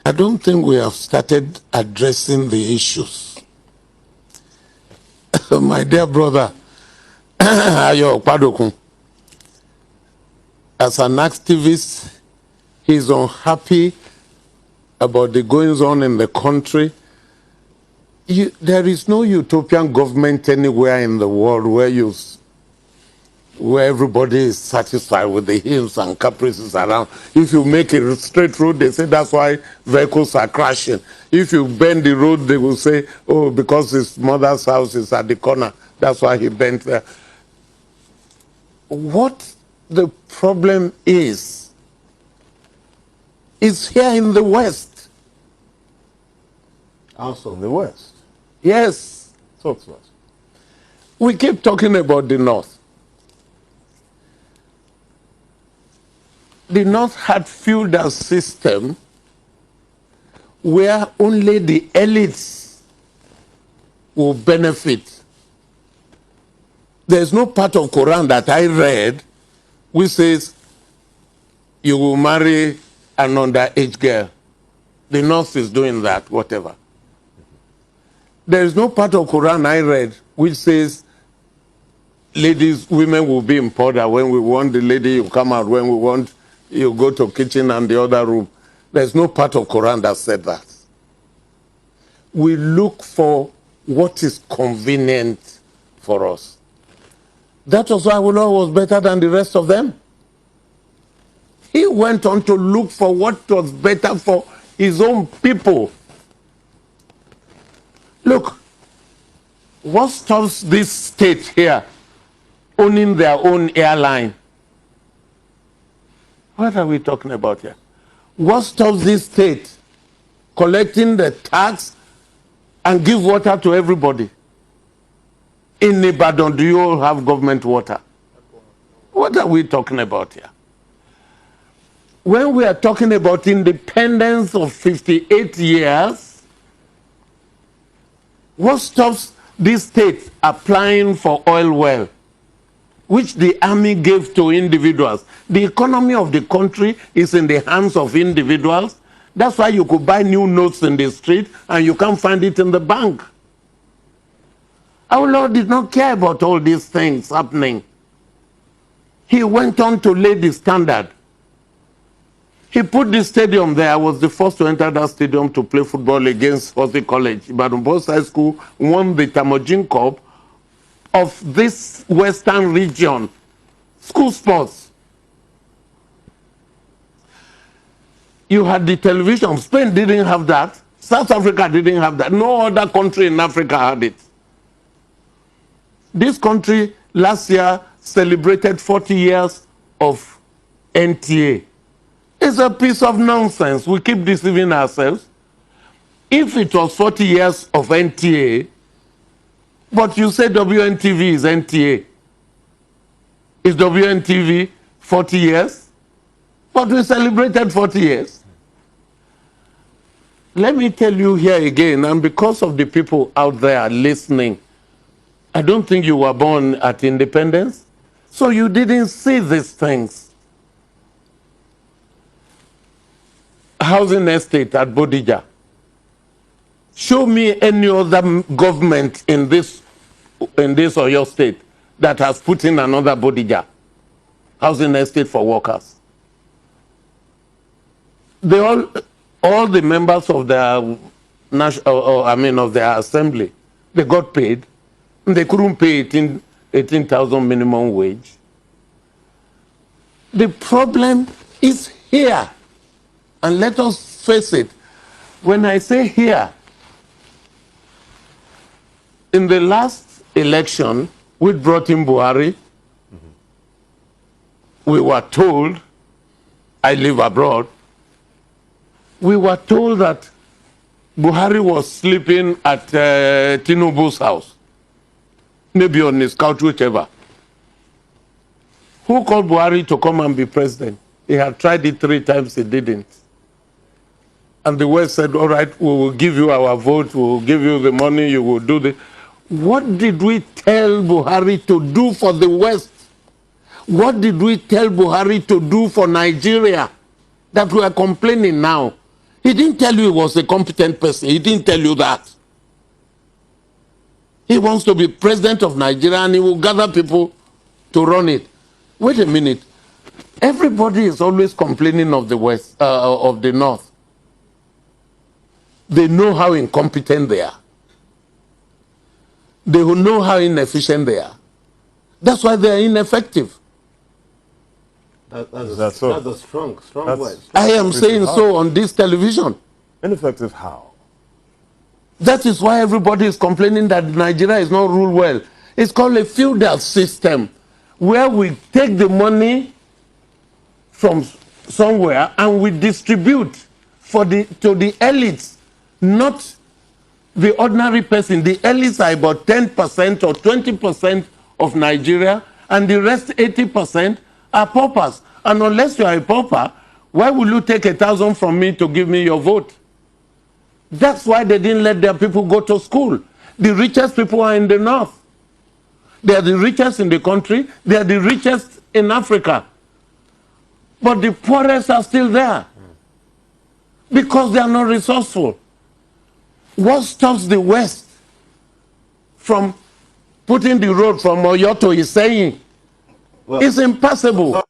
I don't think we have started addressing the issues. My dear brother, Ayo Okpadokun, as an activist, he's unhappy about the goings on in the country. There is no utopian government anywhere in the world where everybody is satisfied with the hills and caprices around. If you make a straight road, they say that's why vehicles are crashing. If you bend the road, they will say, oh, because his mother's house is at the corner, that's why he bent there. What the problem is here in the West. Also in the West? Yes. Talk to us. We keep talking about the North. The North had feudal system where only the elites will benefit. There's no part of Quran that I read which says you will marry an underage girl. The North is doing that, whatever. There is no part of Quran I read which says women will be in powder. When we want the lady, you come out. When we want, you go to kitchen and the other room. There's no part of Quran that said that. We look for what is convenient for us. That was why Allah was better than the rest of them. He went on to look for what was better for his own people. Look, what stops this state here owning their own airline? What are we talking about here? What stops this state collecting the tax and give water to everybody? In Ibadan, do you all have government water? What are we talking about here? When we are talking about independence of 58 years, what stops this state applying for oil well, which the army gave to individuals? The economy of the country is in the hands of individuals. That's why you could buy new notes in the street and you can't find it in the bank. Our Lord did not care about all these things happening. He went on to lay the standard. He put the stadium there. I was the first to enter that stadium to play football against Horsey College. Ibadan Boys High School won the Tamojin Cup of this western region. School sports. You had the television. Spain didn't have that. South Africa didn't have that. No other country in Africa had it. This country last year celebrated 40 years of NTA. It's a piece of nonsense. We keep deceiving ourselves. If it was 40 years of NTA, but you say WNTV is NTA, is WNTV 40 years? But we celebrated 40 years. Let me tell you here again, and because of the people out there listening, I don't think you were born at independence, so you didn't see these things. Housing estate at Bodija. Show me any other government in this or your state that has put in another Bodija housing estate for workers. They all the members of their of their assembly, they got paid. They couldn't pay 18,000 minimum wage. The problem is here. And let us face it. When I say here, in the last election, we brought in Buhari. We were told, I live abroad, we were told that Buhari was sleeping at Tinubu's house. Maybe on his couch, whichever. Who called Buhari to come and be president? He had tried it 3 times, he didn't. And the West said, all right, we will give you our vote, we will give you the money, you will do this. What did we tell Buhari to do for the West? What did we tell Buhari to do for Nigeria that we are complaining now? He didn't tell you he was a competent person. He didn't tell you that. He wants to be president of Nigeria and he will gather people to run it. Wait a minute. Everybody is always complaining of the West, of the North. They know how incompetent they are. They will know how inefficient they are. That's why they are ineffective. That's a strong word. I am saying so on this television. Ineffective how? That is why everybody is complaining that Nigeria is not ruled well. It's called a feudal system where we take the money from somewhere and we distribute to the elites, not the ordinary person. The elites are about 10% or 20% of Nigeria, and the rest 80% are paupers. And unless you are a pauper, why will you take 1,000 from me to give me your vote? That's why they didn't let their people go to school. The richest people are in the north. They are the richest in the country. They are the richest in Africa. But the poorest are still there because they are not resourceful. What stops the West from putting the road from Oyo to Iseyin? Well, it's impossible.